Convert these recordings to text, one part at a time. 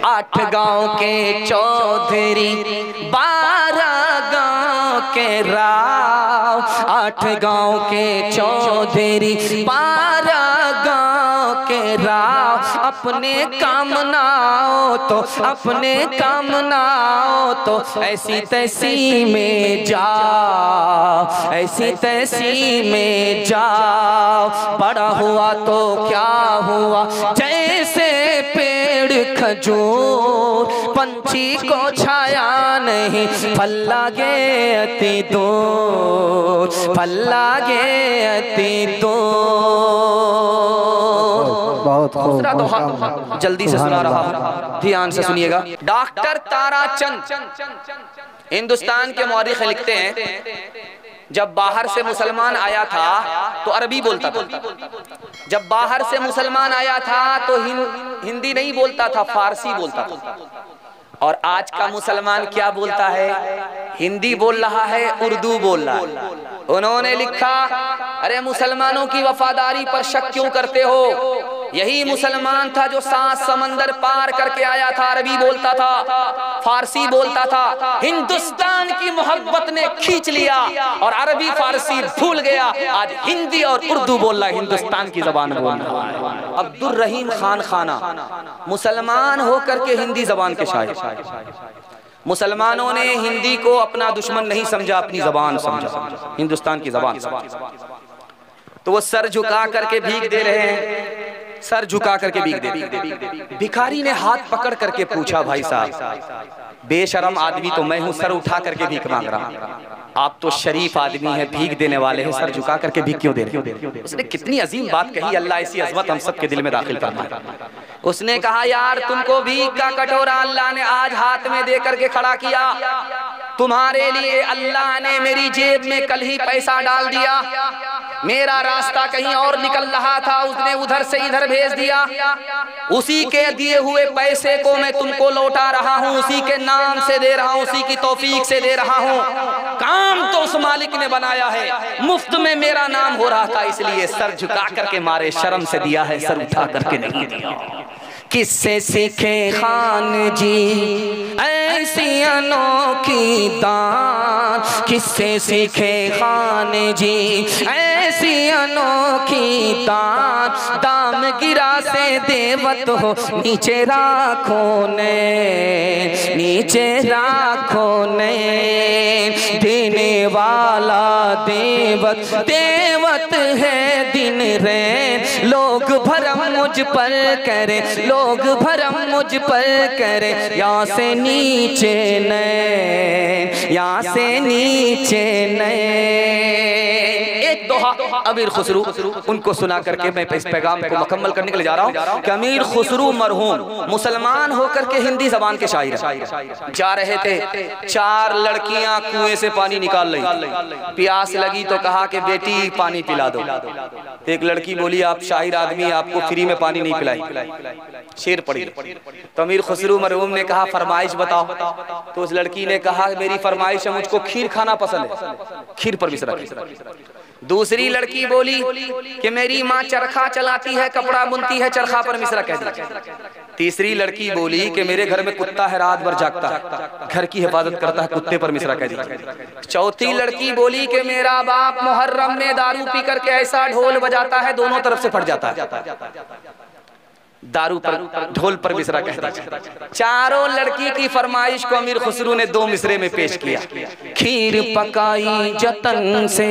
8 गांव के चौधरी 12 गांव के राव, 8 गांव के चौधरी 12 गांव के राव, अपने कामनाओं तो अपने कामनाओं तो ऐसी तैसी में जाओ, ऐसी तैसी में जाओ। बड़ा हुआ तो क्या हुआ, जैसे पेड़ खजूर, पंछी को छाया नहीं, फल लागे अति दूर, फल लागे अति दूर। दूसरा दोहा जल्दी से सुना रहा हूं, ध्यान से सुनिएगा। डॉक्टर ताराचंद हिंदुस्तान के मौरिख लिखते हैं, जब बाहर से मुसलमान आया था तो अरबी बोलता था, जब बाहर से मुसलमान आया था तो हिंदी नहीं बोलता था, फारसी बोलता था। और आज का मुसलमान क्या बोलता है, हिंदी बोल रहा है, उर्दू बोल रहा है। उन्होंने लिखा, अरे मुसलमानों की वफादारी पर शक क्यों करते हो, यही मुसलमान था जो 7 समंदर पार करके आया था, अरबी बोलता था, फारसी बोलता था। हिंदुस्तान की मोहब्बत ने खींच लिया और अरबी फारसी भूल गया, आज हिंदी और उर्दू बोल रहा है, हिंदुस्तान की जबान बोल रहा है। अब्दुल रहीम खान खाना मुसलमान होकर के हिंदी जबान के शायर। मुसलमानों ने हिंदी को अपना दुश्मन नहीं समझा, अपनी जबान समझा, हिंदुस्तान की जबान। तो वो सर झुका करके भीख दे रहे हैं, सर झुका करके भीख दे। भिखारी ने हाथ पकड़ करके पूछा, भाई साहब बेशरम आदमी तो मैं हूं, सर उठा करके भीख मांग रहा, आप तो शरीफ आदमी हैं, भीख देने वाले हैं, सर झुका करके भीख क्यों दे रहे? उसने कितनी अजीम बात कही, अल्लाह ऐसी अजमत हम सब के दिल में दाखिल करना। उसने कहा, यार तुमको भीख का कटोरा अल्लाह ने आज हाथ में दे करके खड़ा किया, तुम्हारे लिए अल्लाह ने मेरी जेब में कल ही पैसा डाल दिया, मेरा रास्ता कहीं और निकल रहा था, उसने उधर से इधर भेज दिया, उसी के दिए हुए पैसे को मैं तुमको लौटा रहा हूं, उसी के नाम से दे रहा हूं, उसी की तौफीक से दे रहा हूं। काम तो उस मालिक ने बनाया है, मुफ्त में मेरा नाम हो रहा था, इसलिए सर झुका करके मारे शर्म से दिया है, सर उठा करके नहीं दिया। किससे सीखे खान जी ऐसी अनोखी दान, किससे सीखे खान जी ऐसी अनोखी दान, दाम गिरा से देवत हो नीचे राखो ने, नीचे राखो ने, देने वाला देवत देवत है दिन रे, लोग भरम मुझ पर करे, लोग भरम मुझ पर करे, यहाँ से नीचे नए, यहाँ से नीचे नए। एक दोहा अमीर खुसरू, उनको सुना करके मैं इस पैगाम को मुकम्मल करने के लिए जा रहा हूँ कि अमीर खुसरू मरहूम मुसलमान होकर के हिंदी जबान के शायर जा रहे थे। 4 लड़कियां कुएं से पानी निकाल रही, प्यास लगी तो कहा कि बेटी पानी पिला दो। एक लड़की बोली, आप शायर आदमी, आपको फ्री में पानी नहीं पिलाई, शेर पड़ी। तो अमीर खुसरू मरहूम ने कहा, फरमाइश बताओ। तो उस लड़की ने कहा, मेरी फरमाइश है, मुझको खीर खाना पसंद है, खीर पर मिसरा। दूसरी लड़की बोली कि मेरी माँ चरखा चलाती है, कपड़ा बुनती है, चरखा पर मिसरा कह दी। तीसरी लड़की बोली कि मेरे घर में कुत्ता है, रात भर जागता है, घर की हिफाजत करता है, कुत्ते पर मिसरा कह दी। चौथी लड़की बोली कि मेरा बाप मुहर्रम में दारू पी करके ऐसा ढोल बजाता है, दोनों तरफ से फट जाता है, दारू पर ढोल पर मिसरा कहता। चारों लड़की की फरमाइश को अमीर खुसरू ने 2 मिसरे में पेश किया। खीर पकाई जतन से,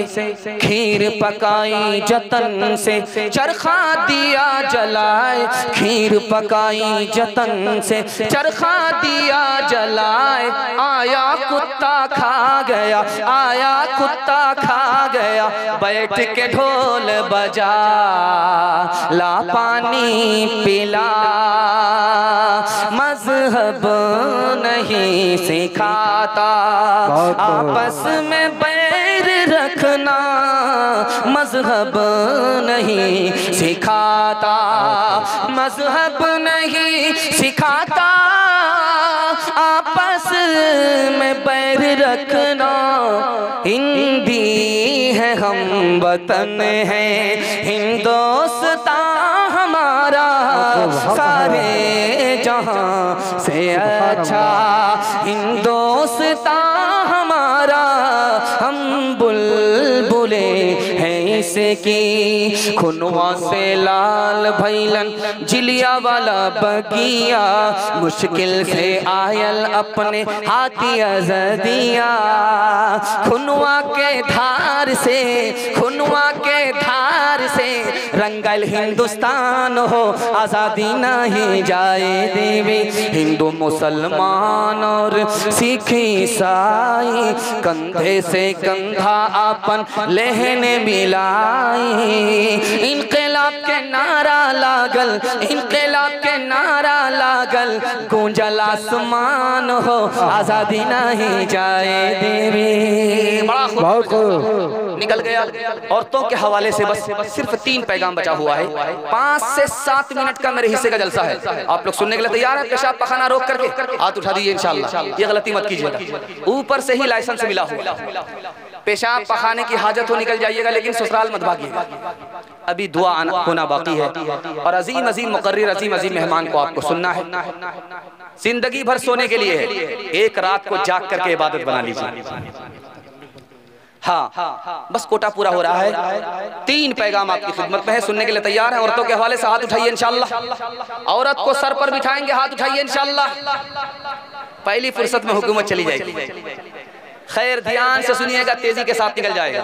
खीर पकाई जतन से, चरखा दिया जलाए, खीर पकाई जतन से, चरखा दिया जलाए, आया कुत्ता खा गया, आया कुत्ता खा गया, बैठ के ढोल बजा ला पानी पिला, मजहब नहीं सिखाता आपस में बैर रखना, मजहब नहीं सिखाता, मजहब नहीं सिखाता आपस में बैर रखना। हिंदी है हम वतन है हिंदुस्तान हमारा, सारे जहां से अच्छा हिंदुस्तान हमारा, हम बुलबुले हैं इसकी, खुनवा से लाल भैलन जिलिया वाला बगिया, मुश्किल से आयल अपने हाथी अज़दिया, खुनवा के धार से, खुनवा के धार से रंगल हिंदुस्तान हो, आज़ादी नहीं जाए देवे। हिंदू मुसलमान और सिख ईसाई कंधे से कंधा अपन लहने मिलाई, इनकलाब के नारा लागल, इनकलाब के नारा लागल, गूंजल आसमान हो, आज़ादी नहीं जाए देवे। बड़ा निकल गया। औरतों के हवाले से बस सिर्फ 3 पैगाम बचा हुआ है। 5 से 7 मिनट का मेरे हिस्से का जलसा है। आप लोग सुनने के लिए तैयार हैं? पेशाब पखाना रोक करके हाथ उठा दीजिए इंशाल्लाह। ये गलती मत कीजिएगा। ऊपर से ही लाइसेंस मिला हुआ, पेशाब पखाने की हाजत हो निकल जाइएगा, लेकिन ससुराल मत भागिएगा। अभी दुआ होना बाकी है और अजीम अजीम मुकर्रिर, अजीम अजीम मेहमान को आपको सुनना है। जिंदगी भर सोने के लिए है, एक रात को जाग करके इबादत बना लीजिए। हाँ, बस कोटा पूरा हो रहा है। 3 पैगाम आपकी खिदमत में है, सुनने के लिए तैयार है? औरतों के हवाले से हाथ उठाइए इंशाल्लाह। औरत को सर पर बिठाएंगे, हाथ उठाइए इंशाल्लाह। पहली फुर्सत में हुकूमत चली जाएगी। खैर ध्यान से सुनिएगा, तेजी के साथ निकल जाएगा।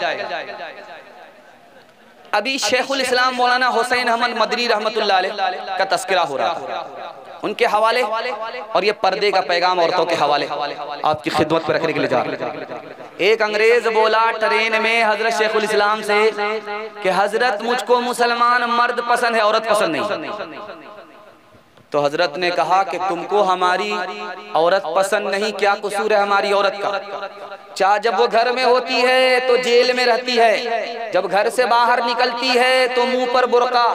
अभी शेखुल इस्लाम मौलाना हुसैन अहमद मदनी रहमतुल्लाह अलैह का तस्करा हो रहा है, उनके हवाले और ये पर्दे का पैगाम औरतों के हवाले आपकी खिदमत पर रखने के लिए जा रहे हैं। एक अंग्रेज बोला ट्रेन में हजरत शेखुल इस्लाम से कि हजरत मुझको मुसलमान मर्द पसंद है, औरत पसंद नहीं। तो हजरत ने कहा कि तुमको हमारी औरत पसंद नहीं, क्या कसूर है हमारी औरत का? चाहे जब वो घर में होती है तो जेल में रहती है, जब घर से बाहर निकलती है तो मुंह पर बुर्का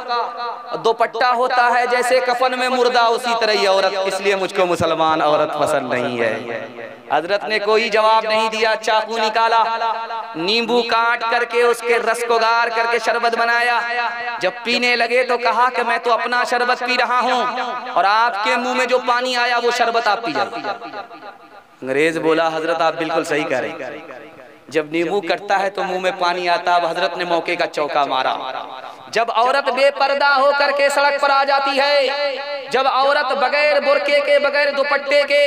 दुपट्टा होता है जैसे कफन में मुर्दा, उसी तरह ही औरत, इसलिए मुझको मुसलमान औरत पसंद नहीं है। हजरत ने कोई जवाब नहीं दिया, चाकू निकाला, नींबू काट करके उसके रस को गार करके शरबत बनाया। जब पीने लगे तो कहा कि मैं तो अपना शरबत पी रहा हूँ और आपके मुंह में जो पानी आया वो शरबत आप पी जाए। अंग्रेज बोला हजरत आप बिल्कुल सही कह रहे हैं, जब नींबू कटता है तो मुंह में पानी आता। अब हजरत ने मौके का चौका मारा। जब औरत बेपर्दा होकर के सड़क पर आ जाती है, जब औरत बगैर बुर्के के, बगैर दुपट्टे के,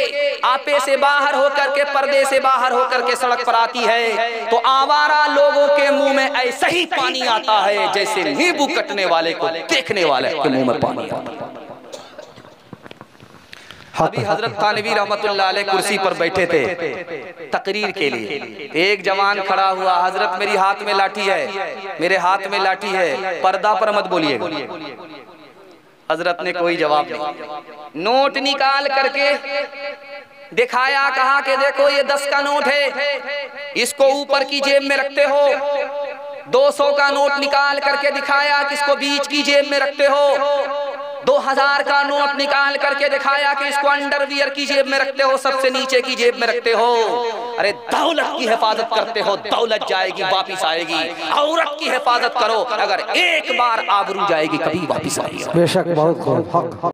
आपे से बाहर होकर के, पर्दे से बाहर होकर के सड़क पर आती है तो आवारा लोगों के मुंह में ऐसा ही पानी आता है जैसे नींबू कटने वाले को देखने वाले के मुंह में पानी आता है। अभी हजरत थानवी रहमतुल्लाह अलैह कुर्सी पर बैठे थे तकरीर के लिए। एक जवान खड़ा हुआ, हजरत मेरी हाथ में लाठी है, मेरे हाथ में लाठी है, पर्दा पर मत बोलिएगा। हजरत ने कोई जवाब नहीं। नोट निकाल करके दिखाया, कहा कि देखो ये 10 का नोट है, इसको ऊपर की जेब में रखते हो। 200 का नोट निकाल करके दिखाया कि इसको बीच की जेब में रखते हो। 2000 का नोट निकाल करके दिखाया कि इसको अंडरवियर की जेब में रखते हो, सबसे नीचे की जेब में रखते हो। अरे दौलत की हिफाजत करते हो, दौलत जाएगी वापिस आएगी। औरत की हिफाजत करो, अगर एक बार आबरू जाएगी कभी वापिस आएगी। बेशक बहुत